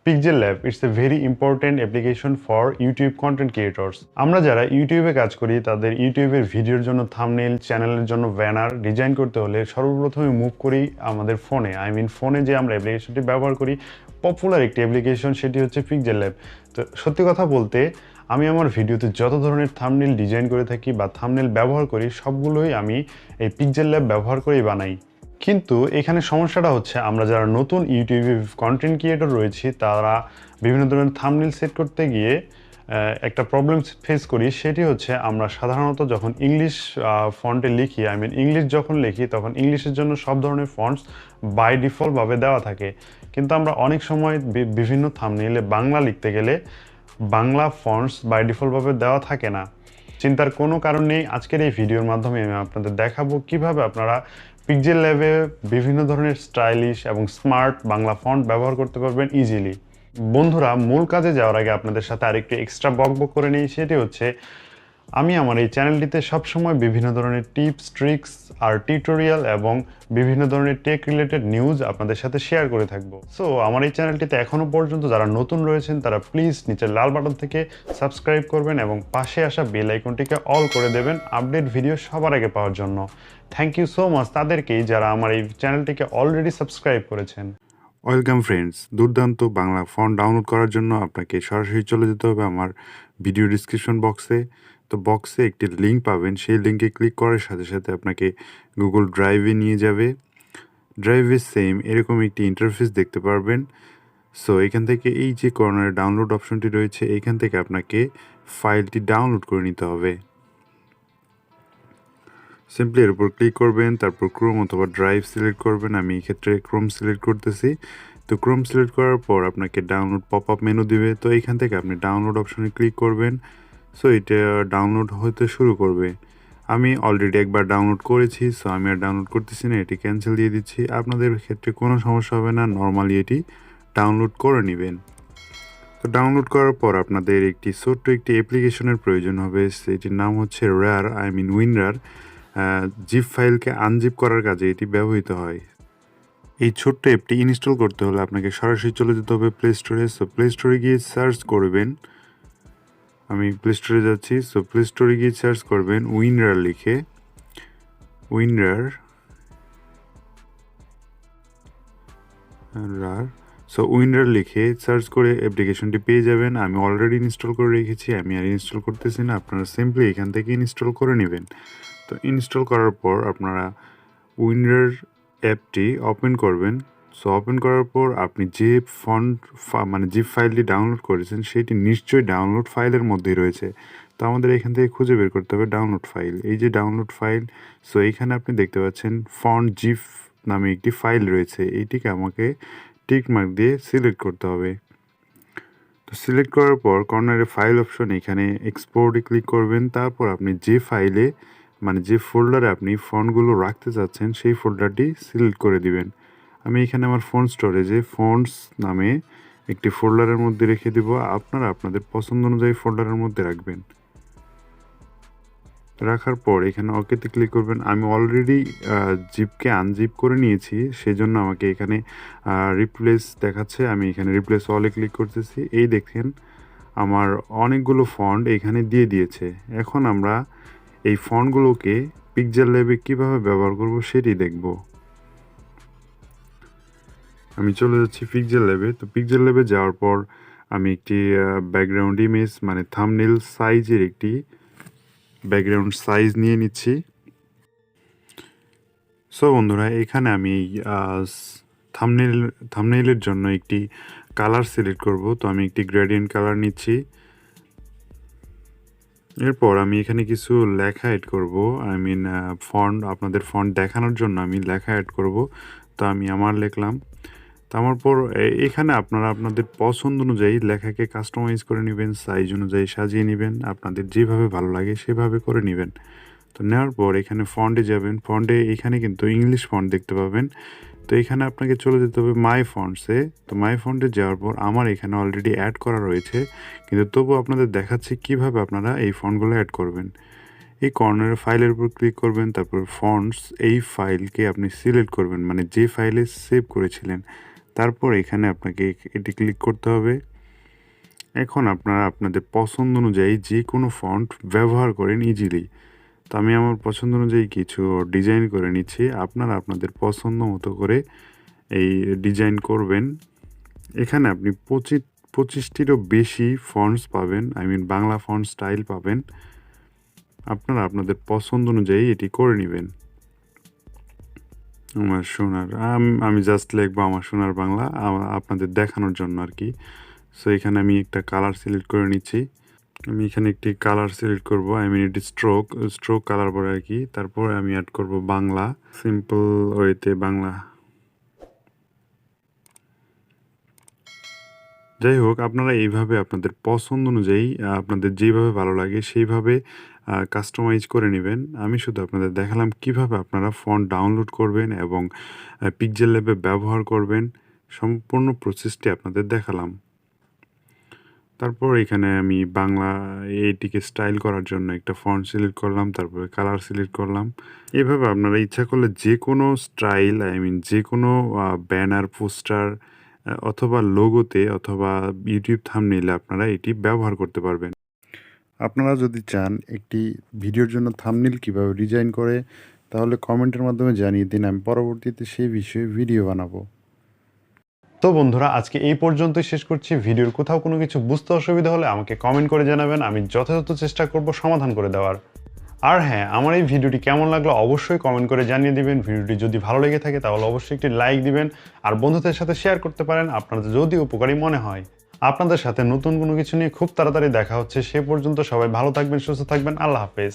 Pixellab it's a very important application for YouTube content creators. আমরা যারা ইউটিউবে কাজ করি তাদের ইউটিউবের ভিডিওর জন্য থাম্বনেইল, চ্যানেলের জন্য ব্যানার ডিজাইন করতে হলে সর্বপ্রথমে মুভ করি আমাদের ফোনে। ফোনে যে আমরা অ্যাপ্লিকেশনটি ব্যবহার করি পপুলার একটি অ্যাপ্লিকেশন সেটি হচ্ছে Pixellab। তো সত্যি কথা বলতে আমি আমার ভিডিওতে যত ধরনের থাম্বনেইল ডিজাইন করে থাকি বা থাম্বনেইল ব্যবহার করি সবগুলোই আমি এই Pixellab ব্যবহার করেই বানাই। কিন্তু এখানে সমস্যাটা হচ্ছে আমরা যারা নতুন ইউটিউবে কন্টেন্ট ক্রিয়েটর রয়েছি তারা বিভিন্ন ধরনের থাম্বনেইল সেট করতে গিয়ে একটা প্রবলেম ফেস করি, সেটি হচ্ছে আমরা সাধারণত যখন ইংলিশ ফন্টে লিখি ইংলিশ যখন লিখি তখন ইংলিশের জন্য সব ধরনের ফন্টস বাই ডিফল্টভাবে দেওয়া থাকে, কিন্তু আমরা অনেক সময় বিভিন্ন থাম্বনেইলে বাংলা লিখতে গেলে বাংলা ফন্টস বাই ডিফল্টভাবে দেওয়া থাকে না। চিন্তার কোনো কারণ নেই, আজকের এই ভিডিওর মাধ্যমে আমি আপনাদের দেখাবো কিভাবে আপনারা Pixellab-এ বিভিন্ন ধরনের স্টাইলিশ এবং স্মার্ট বাংলা ফন্ট ব্যবহার করতে পারবেন ইজিলি। বন্ধুরা, মূল কাজে যাওয়ার আগে আপনাদের সাথে আরেকটু এক্সট্রা বকবক করে নিই, সেটি হচ্ছে আমি আমার এই চ্যানেলটিতে সবসময় বিভিন্ন ধরনের টিপস, ট্রিক্স আর টিউটোরিয়াল এবং বিভিন্ন ধরনের টেক রিলেটেড নিউজ আপনাদের সাথে শেয়ার করে থাকবো। সো আমার এই চ্যানেলটিতে এখনও পর্যন্ত যারা নতুন রয়েছেন তারা প্লিজ নিচের লাল বাটন থেকে সাবস্ক্রাইব করবেন এবং পাশে আসা বেল আইকনটিকে অল করে দেবেন আপডেট ভিডিও সবার আগে পাওয়ার জন্য। থ্যাংক ইউ সো মাচ তাদেরকেই যারা আমার এই চ্যানেলটিকে অলরেডি সাবস্ক্রাইব করেছেন। ওয়েলকাম ফ্রেন্ডস, দুর্দান্ত বাংলা ফন্ট ডাউনলোড করার জন্য আপনাকে সরাসরি চলে যেতে হবে আমার ভিডিও ডিসক্রিপশন বক্সে। তো বক্সে একটি লিঙ্ক পাবেন, সেই লিঙ্কে ক্লিক করার সাথে সাথে আপনাকে গুগল ড্রাইভে নিয়ে যাবে। ড্রাইভে সেম এরকম একটি ইন্টারফেস দেখতে পারবেন। সো এখান থেকে এই যে কর্নারে ডাউনলোড অপশনটি রয়েছে এখান থেকে আপনাকে ফাইলটি ডাউনলোড করে নিতে হবে। সিম্পলি এর উপর ক্লিক করবেন, তারপর ক্রোম অথবা ড্রাইভ সিলেক্ট করবেন। আমি এই ক্ষেত্রে ক্রোম সিলেক্ট করতেছি। তো ক্রোম সিলেক্ট করার পর আপনাকে ডাউনলোড পপ আপ মেনু দিবে, তো এইখান থেকে আপনি ডাউনলোড অপশনে ক্লিক করবেন। সো এটা ডাউনলোড হতে শুরু করবে। আমি অলরেডি একবার ডাউনলোড করেছি, সো আমি আর ডাউনলোড করতেছি না, এটি ক্যান্সেল দিয়ে দিচ্ছি। আপনাদের ক্ষেত্রে কোনো সমস্যা হবে না, নর্মালি এটি ডাউনলোড করে নেবেন। তো ডাউনলোড করার পর আপনাদের একটি ছোট্ট একটি অ্যাপ্লিকেশনের প্রয়োজন হবে, সেটির নাম হচ্ছে উইনরার। জিপ ফাইলকে আনজিপ করার কাজে এটি ব্যবহৃত হয়। এই ছোট্ট অ্যাপটি ইনস্টল করতে হলে আপনাকে সরাসরি চলে যেতে হবে প্লে স্টোরে। সো প্লে স্টোরে গিয়ে সার্চ করবেন, আমি প্লে স্টোরে যাচ্ছি। সো প্লে স্টোরে গিয়ে সার্চ করবেন উইনরার লিখে, উইনরার। সো উইনরার লিখে সার্চ করে অ্যাপ্লিকেশনটি পেয়ে যাবেন। আমি অলরেডি ইনস্টল করে রেখেছি, আমি আর ইনস্টল করতেছি না, আপনারা সিম্পলি এখান থেকে ইনস্টল করে নেবেন। তো ইনস্টল করার পর আপনারা উইনরার অ্যাপটি ওপেন করবেন। সো ওপেন করার পর আপনি যে জিপ ফাইলটি ডাউনলোড করেছেন সেটি নিশ্চয়ই ডাউনলোড ফাইলের মধ্যেই রয়েছে। তো আমাদের এখান থেকে খুঁজে বের করতে হবে ডাউনলোড ফাইল। এই যে ডাউনলোড ফাইল, সো এইখানে আপনি দেখতে পাচ্ছেন ফন্ট জিপ নামে একটি ফাইল রয়েছে, এইটিকে আমাকে টিক মার্ক দিয়ে সিলেক্ট করতে হবে। তো সিলেক্ট করার পর কর্নারে ফাইল অপশন, এখানে এক্সপোর্টে ক্লিক করবেন। তারপর আপনি যে ফাইলে যে ফোল্ডারে আপনি ফন্টগুলো রাখতে চাচ্ছেন সেই ফোল্ডারটি সিলেক্ট করে দিবেন। আমি এখানে আমার ফোন স্টোরেজে ফন্টস নামে একটি ফোল্ডারের মধ্যে রেখে দেব, আপনারা আপনাদের পছন্দ অনুযায়ী ফোল্ডারের মধ্যে রাখবেন। রাখার পর এখানে ওকেতে ক্লিক করবেন। আমি অলরেডি জিপকে আনজিপ করে নিয়েছি, সেই জন্য আমাকে এখানে রিপ্লেস দেখাচ্ছে। আমি এখানে রিপ্লেস অলে ক্লিক করতেছি। এই দেখেন আমার অনেকগুলো ফন্ট এখানে দিয়ে দিয়েছে। এখন আমরা এই ফন্টগুলোকে Pixellab-এ কীভাবে ব্যবহার করব সেটি দেখব। আমি চলে যাচ্ছি Pixellab-এ। তো Pixellab-এ যাওয়ার পর আমি একটি ব্যাকগ্রাউন্ড ইমেজ থাম্বনেইল সাইজের একটি ব্যাকগ্রাউন্ড সাইজ নিয়ে নিচ্ছি। সো বন্ধুরা, এখানে আমি থাম্বনেইলের জন্য একটি কালার সিলেক্ট করব। তো আমি একটি গ্রেডিয়েন্ট কালার নিচ্ছি। এরপর আমি এখানে কিছু লেখা অ্যাড করব, ফন্ট, আপনাদের ফন্ট দেখানোর জন্য আমি লেখা অ্যাড করব। তো আমি আমার লিখলাম। তারপর এখানে আপনারা আপনাদের পছন্দ অনুযায়ী লেখাকে কাস্টমাইজ করে নেবেন, সাইজ অনুযায়ী সাজিয়ে নেবেন, আপনাদের যেভাবে ভালো লাগে সেভাবে করে নেবেন। তো নেওয়ার পর এখানে ফন্টে যাবেন। ফন্টে এখানে কিন্তু ইংলিশ ফন্ট দেখতে পাবেন। তো এখানে আপনাকে চলে যেতে হবে মাই ফন্টসে। তো মাই ফন্টে যাওয়ার পর আমার এখানে অলরেডি অ্যাড করা রয়েছে, কিন্তু তবুও আপনাদের দেখাচ্ছি কিভাবে আপনারা এই ফন্টগুলো অ্যাড করবেন। এই কর্নারের ফাইলের উপর ক্লিক করবেন, তারপর ফন্টস এই ফাইলকে আপনি সিলেক্ট করবেন, যে ফাইলে সেভ করেছিলেন। তারপর এখানে আপনাকে এটি ক্লিক করতে হবে। এখন আপনারা আপনাদের পছন্দ অনুযায়ী যে কোনো ফন্ট ব্যবহার করেন ইজিলি। তো আমি আমার পছন্দ অনুযায়ী কিছু ডিজাইন করে নিচ্ছি। আপনারা আপনাদের পছন্দ মতো করে এই ডিজাইন করবেন। এখানে আপনি 25টিরও বেশি ফন্টস পাবেন, বাংলা ফন্ট স্টাইল পাবেন। আপনারা আপনাদের পছন্দ অনুযায়ী এটি করে নেবেন। আমার সোনার আমি জাস্ট লিখবো আমার সোনার বাংলা আপনাদের দেখানোর জন্য আর কি। সো এখানে আমি একটা কালার সিলেক্ট করে নিচ্ছি। আমি এখানে একটি কালার সিলেক্ট করবো, এটি স্ট্রোক কালার বলে আর কি। তারপর আমি অ্যাড করব বাংলা, সিম্পল ওয়েতে বাংলা। যাই হোক, আপনারা এইভাবে আপনাদের পছন্দ অনুযায়ী আপনাদের যেভাবে ভালো লাগে সেইভাবে কাস্টমাইজ করে নেবেন। আমি শুধু আপনাদের দেখালাম কিভাবে আপনারা ফন্ট ডাউনলোড করবেন এবং পিক্সেল ল্যাবে ব্যবহার করবেন। সম্পূর্ণ প্রসেসটি আপনাদের দেখালাম। তারপর এখানে আমি বাংলা এইটিকে স্টাইল করার জন্য একটা ফন্ট সিলেক্ট করলাম, তারপরে কালার সিলেক্ট করলাম। এভাবে আপনারা ইচ্ছা করলে যে কোনো স্টাইল যে কোনো ব্যানার, পোস্টার অথবা লোগোতে অথবা ইউটিউব থাম্বনেইলে আপনারা এটি ব্যবহার করতে পারবেন। আপনারা যদি চান একটি ভিডিওর জন্য থাম্বনেইল কীভাবে ডিজাইন করে, তাহলে কমেন্টের মাধ্যমে জানিয়ে দিন, আমি পরবর্তীতে সেই বিষয়ে ভিডিও বানাবো। তো বন্ধুরা, আজকে এই পর্যন্তই শেষ করছি। ভিডিওর কোথাও কোনো কিছু বুঝতে অসুবিধা হলে আমাকে কমেন্ট করে জানাবেন, আমি যথাযথ চেষ্টা করব সমাধান করে দেওয়ার। আর হ্যাঁ, আমার এই ভিডিওটি কেমন লাগলো অবশ্যই কমেন্ট করে জানিয়ে দিবেন। ভিডিওটি যদি ভালো লেগে থাকে তাহলে অবশ্যই একটি লাইক দিবেন আর বন্ধুদের সাথে শেয়ার করতে পারেন আপনাদের যদি উপকারী মনে হয়। আপনাদের সাথে নতুন কোনো কিছু নিয়ে খুব তাড়াতাড়ি দেখা হচ্ছে। সে পর্যন্ত সবাই ভালো থাকবেন, সুস্থ থাকবেন। আল্লাহ হাফেজ।